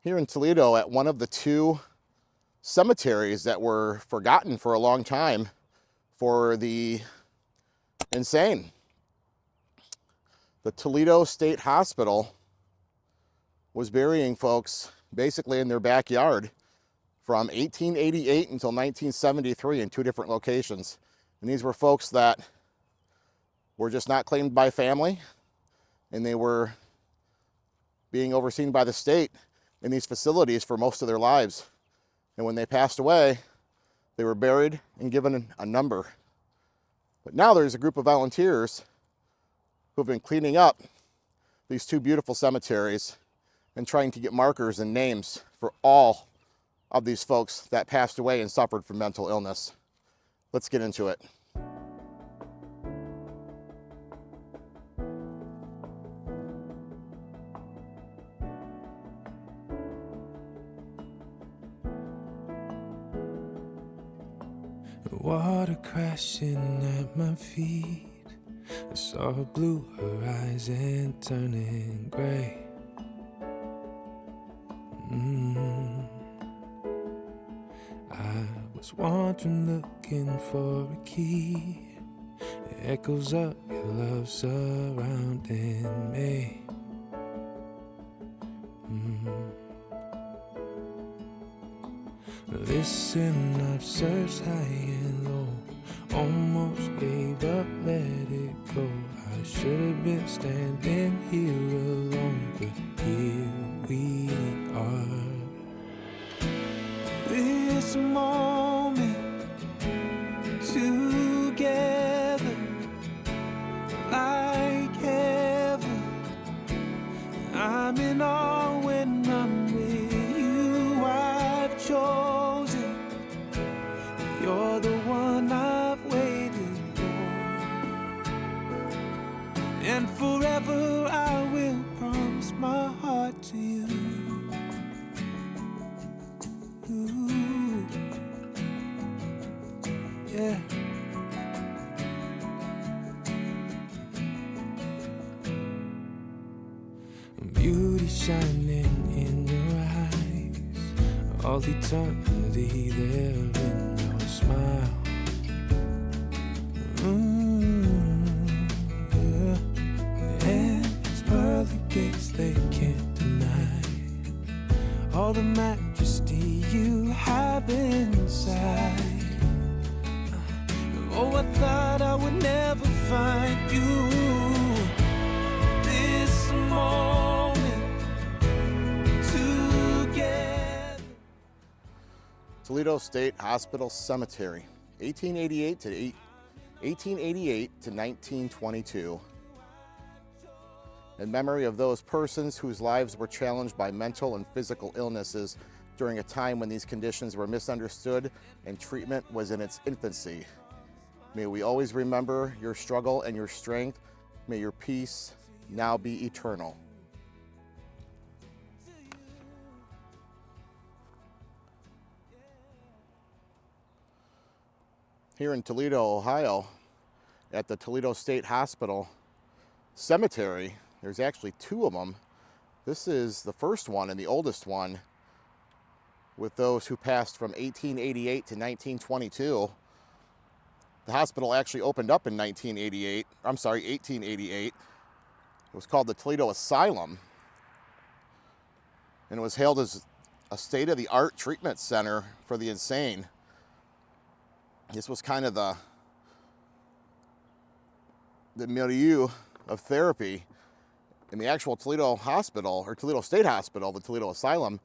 here in Toledo at one of the two cemeteries that were forgotten for a long time for the insane. The Toledo State Hospital was burying folks basically in their backyard from 1888 until 1973 in two different locations. And these were folks that were just not claimed by family, and they were being overseen by the state in these facilities for most of their lives. And when they passed away, they were buried and given a number. But now there's a group of volunteers who've been cleaning up these two beautiful cemeteries and trying to get markers and names for all of these folks that passed away and suffered from mental illness. Let's get into it. Water crashing at my feet. I saw a blue horizon turning gray. I was wandering looking for a key. Echoes of your love surrounding me. Listen, I've searched high and low, almost gave up, let it go. I should have been standing here alone, but here we are. This moment together, like heaven. I'm in awe when I'm with you. I've chosen. You're the one I've waited for, and forever I will promise my heart to you. Ooh. Yeah. Beauty shining in your eyes, all eternity there in your smile. Yeah. And these pearly gates they can't deny all the majesty you have inside. Oh, I thought I would never find you. This moment together. Toledo State Hospital Cemetery, 1888 to 1922. In memory of those persons whose lives were challenged by mental and physical illnesses during a time when these conditions were misunderstood and treatment was in its infancy. May we always remember your struggle and your strength. May your peace now be eternal. Here in Toledo, Ohio, at the Toledo State Hospital Cemetery, there's actually two of them. This is the first one and the oldest one, with those who passed from 1888 to 1922. The hospital actually opened up in 1888. It was called the Toledo Asylum, and it was hailed as a state-of-the-art treatment center for the insane. This was kind of the milieu of therapy. And the actual Toledo Hospital, or Toledo State Hospital, the Toledo Asylum,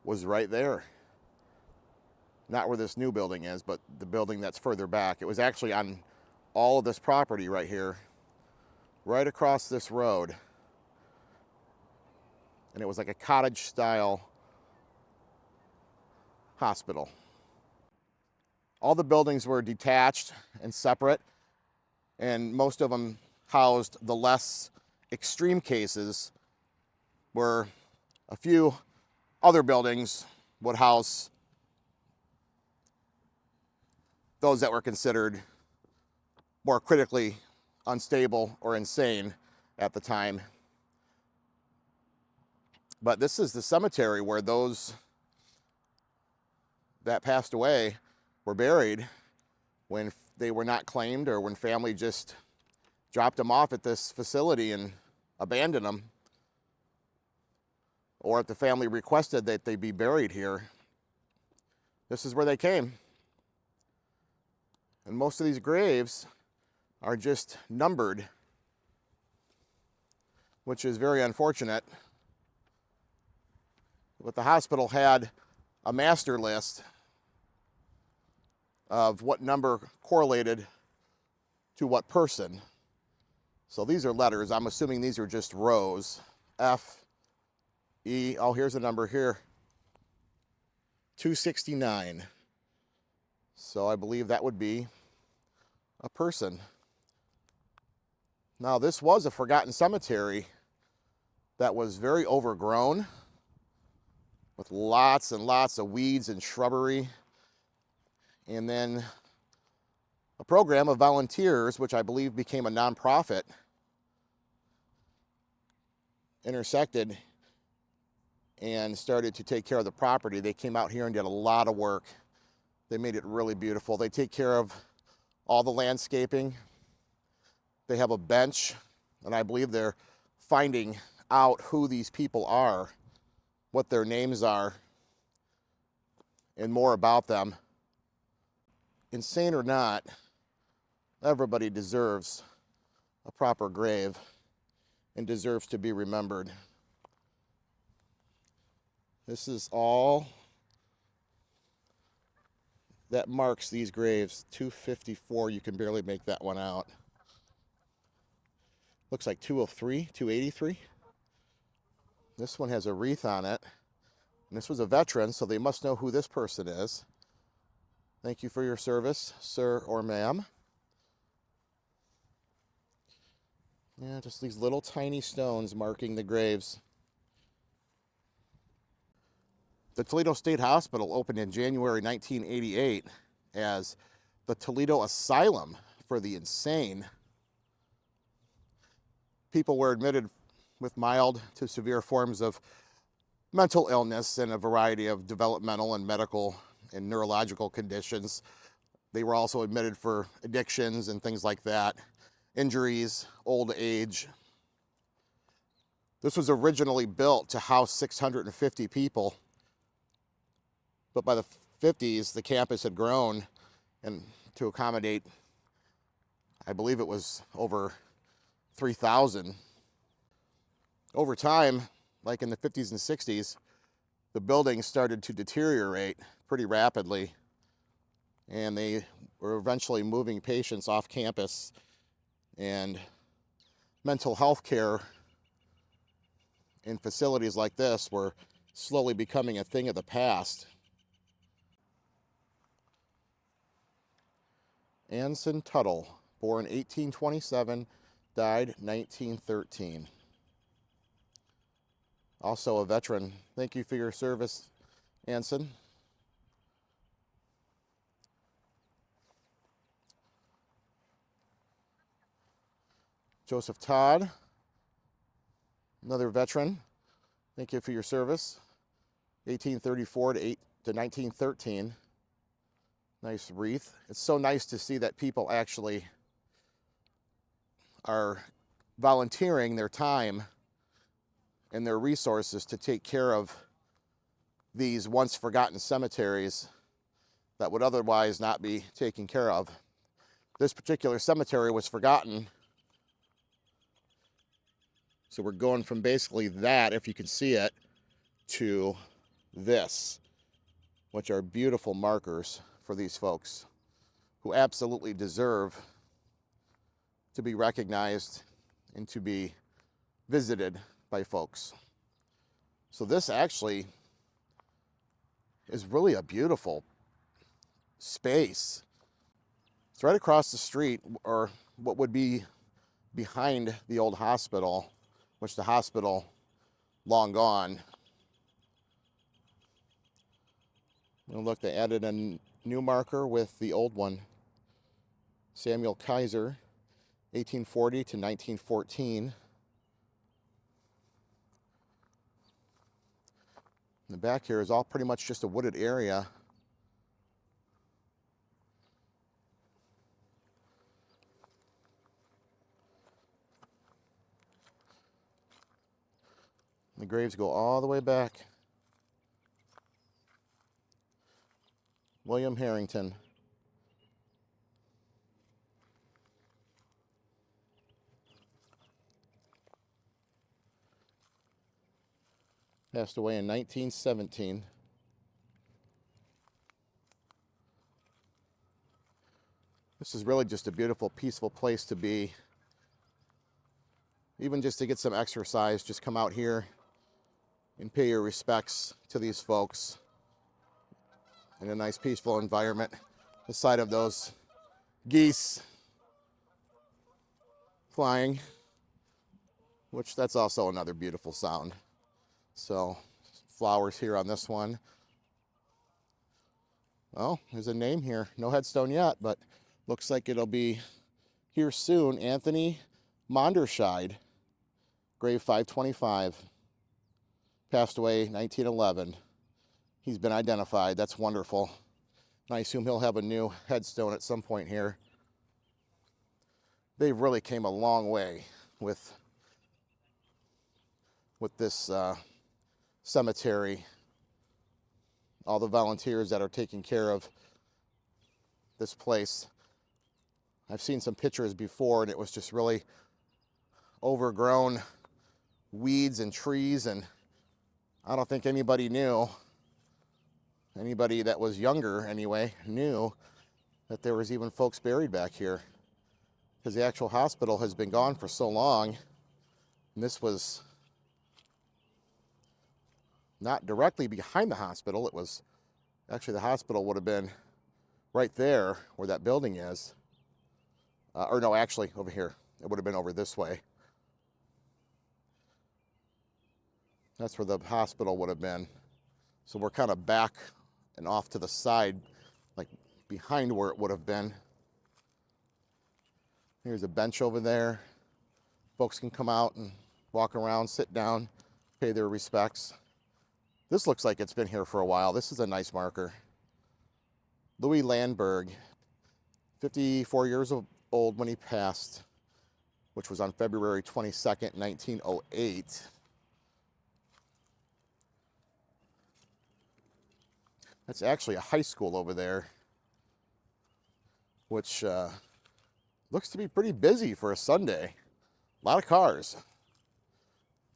was right there. Not where this new building is, but the building that's further back. It was actually on all of this property right here, right across this road. And it was like a cottage-style hospital. All the buildings were detached and separate, and most of them housed the less extreme cases, where a few other buildings would house those that were considered more critically unstable or insane at the time. But this is the cemetery where those that passed away were buried when they were not claimed, or when family just dropped them off at this facility and abandoned them, or if the family requested that they be buried here. This is where they came. And most of these graves are just numbered, which is very unfortunate. But the hospital had a master list of what number correlated to what person. So these are letters. I'm assuming these are just rows. F, E, oh, here's a number here. 269. So I believe that would be a person. Now, this was a forgotten cemetery that was very overgrown, with lots and lots of weeds and shrubbery. And then a program of volunteers, which I believe became a nonprofit, intersected and started to take care of the property. They came out here and did a lot of work. They made it really beautiful. They take care of all the landscaping. They have a bench, and I believe they're finding out who these people are, what their names are, and more about them. Insane or not, everybody deserves a proper grave and deserves to be remembered. This is all that marks these graves. 254, you can barely make that one out. Looks like 203, 283. This one has a wreath on it. And this was a veteran, so they must know who this person is. Thank you for your service, sir or ma'am. Yeah, just these little tiny stones marking the graves. The Toledo State Hospital opened in January 1988 as the Toledo Asylum for the Insane. People were admitted with mild to severe forms of mental illness and a variety of developmental and medical and neurological conditions. They were also admitted for addictions and things like that, injuries, old age. This was originally built to house 650 people, but by the 50s, the campus had grown and to accommodate, I believe it was over 3,000. Over time, like in the 50s and 60s, the building started to deteriorate pretty rapidly, and they were eventually moving patients off campus, and mental health care in facilities like this were slowly becoming a thing of the past. Anson Tuttle, born 1827, died 1913. Also a veteran. Thank you for your service, Anson. Joseph Todd, another veteran. Thank you for your service. 1834 to 1913. Nice wreath. It's so nice to see that people actually are volunteering their time and their resources to take care of these once forgotten cemeteries that would otherwise not be taken care of. This particular cemetery was forgotten, so we're going from basically that, if you can see it, to this, which are beautiful markers for these folks who absolutely deserve to be recognized and to be visited by folks. So this actually is really a beautiful space. It's right across the street, or what would be behind the old hospital, which the hospital long gone. And look, they added a new marker with the old one. Samuel Kaiser, 1840 to 1914. The back here is all pretty much just a wooded area. The graves go all the way back. William Harrington. Passed away in 1917. This is really just a beautiful, peaceful place to be. Even just to get some exercise, just come out here and pay your respects to these folks in a nice, peaceful environment. The sight of those geese flying, which that's also another beautiful sound. So, flowers here on this one. Well, there's a name here. No headstone yet, but looks like it'll be here soon. Anthony Monderscheid, grave 525. Passed away 1911. He's been identified. That's wonderful. And I assume he'll have a new headstone at some point here. They really came a long way with this cemetery. All the volunteers that are taking care of this place. I've seen some pictures before, and it was just really overgrown weeds and trees, and I don't think anybody that was younger anyway, knew that there was even folks buried back here, because the actual hospital has been gone for so long, and this was not directly behind the hospital. It was actually, the hospital would have been right there where that building is. Or no, actually over here. It would have been over this way. That's where the hospital would have been. So we're kind of back and off to the side, like behind where it would have been. Here's a bench over there. Folks can come out and walk around, sit down, pay their respects. This looks like it's been here for a while. This is a nice marker. Louis Landberg, 54 years old when he passed, which was on February 22nd, 1908. That's actually a high school over there, which looks to be pretty busy for a Sunday. A lot of cars.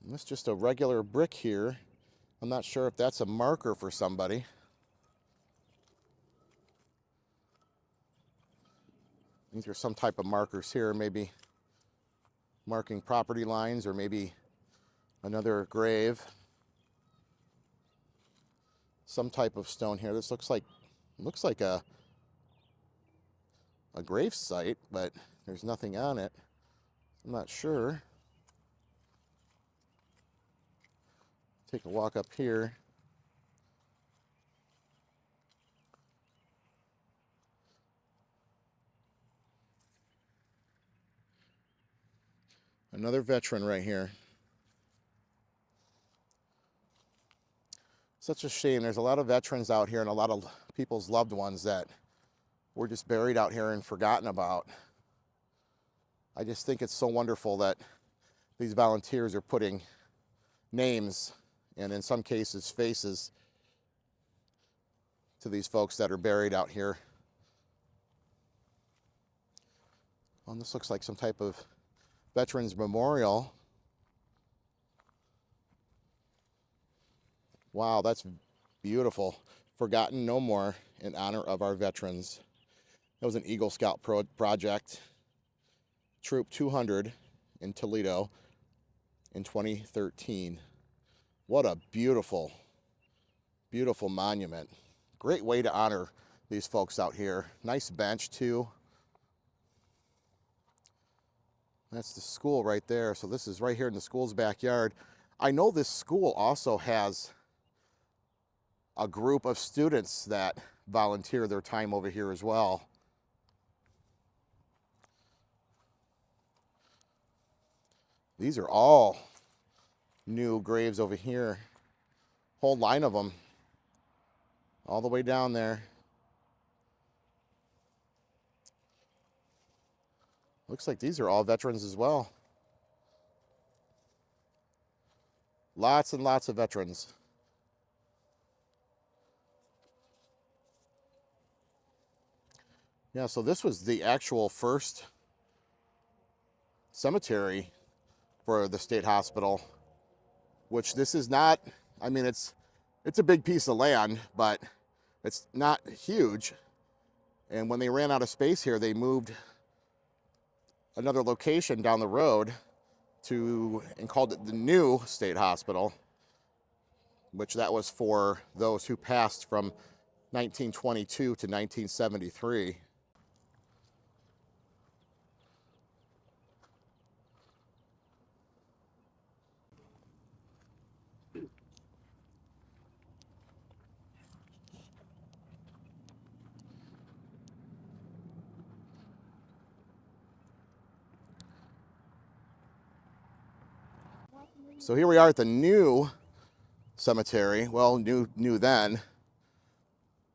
And that's just a regular brick here. I'm not sure if that's a marker for somebody. These are some type of markers here, maybe marking property lines or maybe another grave. Some type of stone here. This looks like a grave site, but there's nothing on it. I'm not sure. Take a walk up here. Another veteran right here. Such a shame. There's a lot of veterans out here and a lot of people's loved ones that were just buried out here and forgotten about. I just think it's so wonderful that these volunteers are putting names and in some cases faces to these folks that are buried out here. Well, this looks like some type of Veterans Memorial. Wow, that's beautiful. Forgotten no more in honor of our veterans. That was an Eagle Scout project. Troop 200 in Toledo in 2013. What a beautiful, beautiful monument. Great way to honor these folks out here. Nice bench too. That's the school right there. So this is right here in the school's backyard. I know this school also has a group of students that volunteer their time over here as well. These are all new graves over here. whole line of them all the way down there. Looks like these are all veterans as well. Lots and lots of veterans. Yeah, so this was the actual first cemetery for the state hospital, which this is not, I mean, it's a big piece of land, but it's not huge. And when they ran out of space here, they moved another location down the road and called it the new state hospital, which that was for those who passed from 1922 to 1973. So here we are at the new cemetery. Well, new then.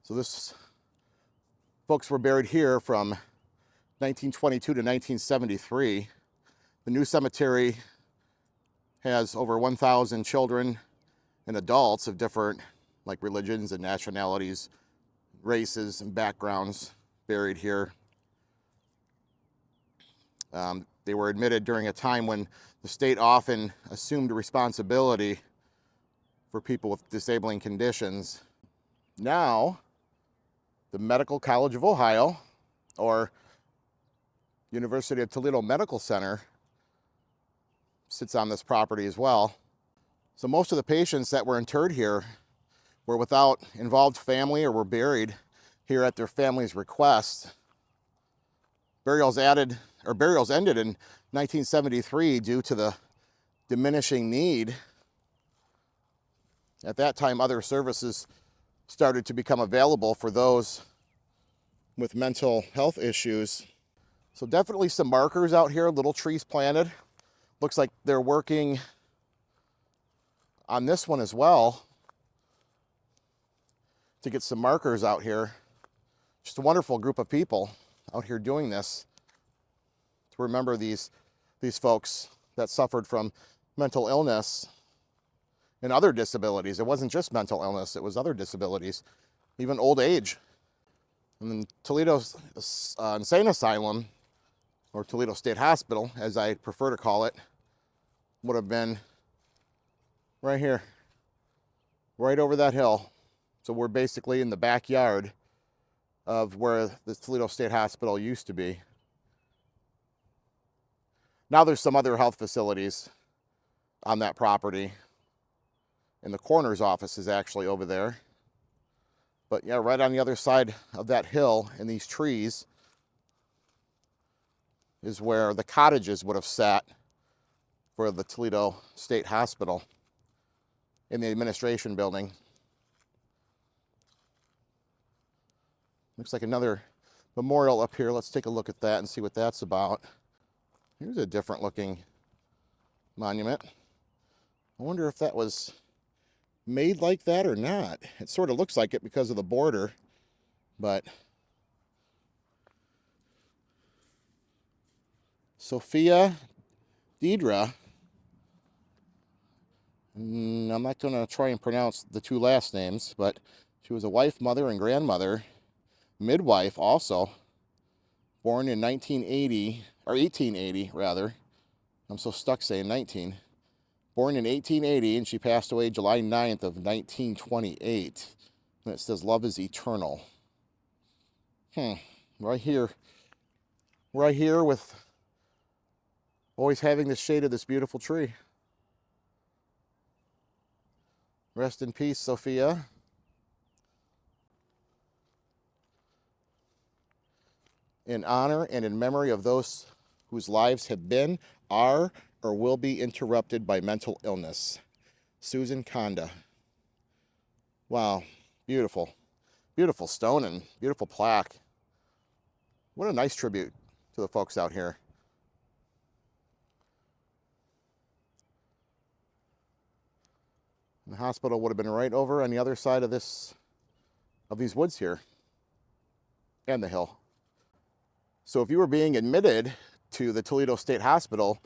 So this folks were buried here from 1922 to 1973. The new cemetery has over 1,000 children and adults of different religions and nationalities, races and backgrounds buried here. They were admitted during a time when the state often assumed responsibility for people with disabling conditions. Now, the Medical College of Ohio, or University of Toledo Medical Center, sits on this property as well. So most of the patients that were interred here were without involved family or were buried here at their family's request. Burials ended in 1973 due to the diminishing need. At that time, other services started to become available for those with mental health issues. So definitely some markers out here, little trees planted. Looks like they're working on this one as well to get some markers out here. Just a wonderful group of people out here doing this to remember these folks that suffered from mental illness and other disabilities. It wasn't just mental illness, it was other disabilities, even old age. And then Toledo Insane Asylum, or Toledo State Hospital, as I prefer to call it, would have been right here, right over that hill. So we're basically in the backyard of where the Toledo State Hospital used to be. Now there's some other health facilities on that property, and the coroner's office is actually over there. But yeah, right on the other side of that hill in these trees is where the cottages would have sat for the Toledo State Hospital in the administration building. Looks like another memorial up here. Let's take a look at that and see what that's about. Here's a different looking monument. I wonder if that was made like that or not. It sort of looks like it because of the border, but Sophia Deidre, I'm not going to try and pronounce the two last names, but she was a wife, mother, and grandmother, midwife also, born in 1980, or 1880 rather. I'm so stuck saying 19. Born in 1880, and she passed away July 9th of 1928. And it says, "Love is eternal." Right here with always having the shade of this beautiful tree. Rest in peace, Sophia. In honor and in memory of those whose lives have been, are, or will be interrupted by mental illness. Susan Conda. Wow, beautiful. Beautiful stone and beautiful plaque. What a nice tribute to the folks out here. The hospital would have been right over on the other side of these woods here and the hill. So if you were being admitted to the Toledo State Hospital,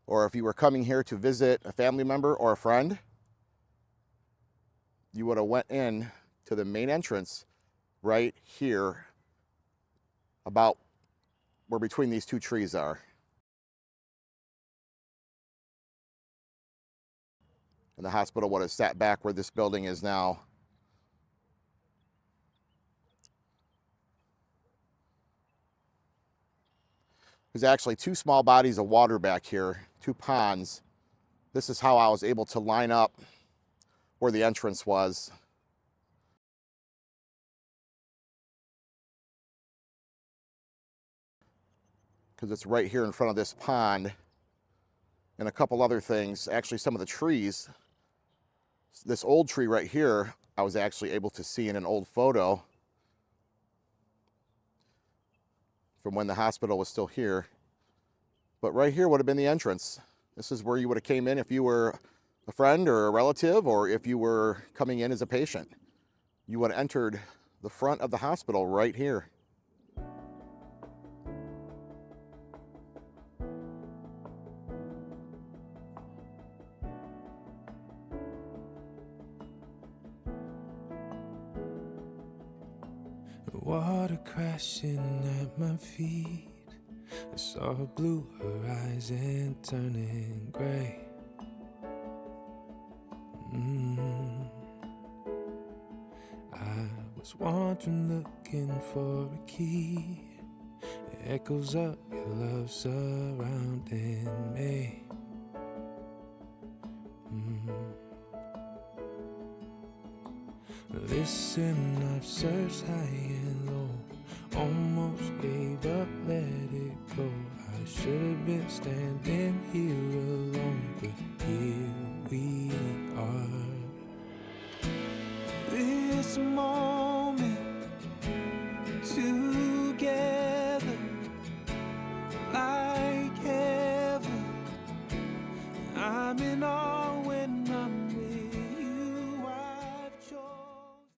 or if you were coming here to visit a family member or a friend, you would have went in to the main entrance right here, about where between these two trees are. And the hospital would have sat back where this building is now. There's actually two small bodies of water back here, two ponds. This is how I was able to line up where the entrance was. Because it's right here in front of this pond and a couple other things. Actually, some of the trees, this old tree right here, I was actually able to see in an old photo from when the hospital was still here. But right here would have been the entrance. This is where you would have came in if you were a friend or a relative, or if you were coming in as a patient. You would have entered the front of the hospital right here. Water crashing at my feet. I saw a blue horizon turning gray. I was wandering, looking for a key. Echoes of your love surrounding me. Listen, I've searched high and low, almost gave up, let it go. I should have been standing here alone, but here we are. This morning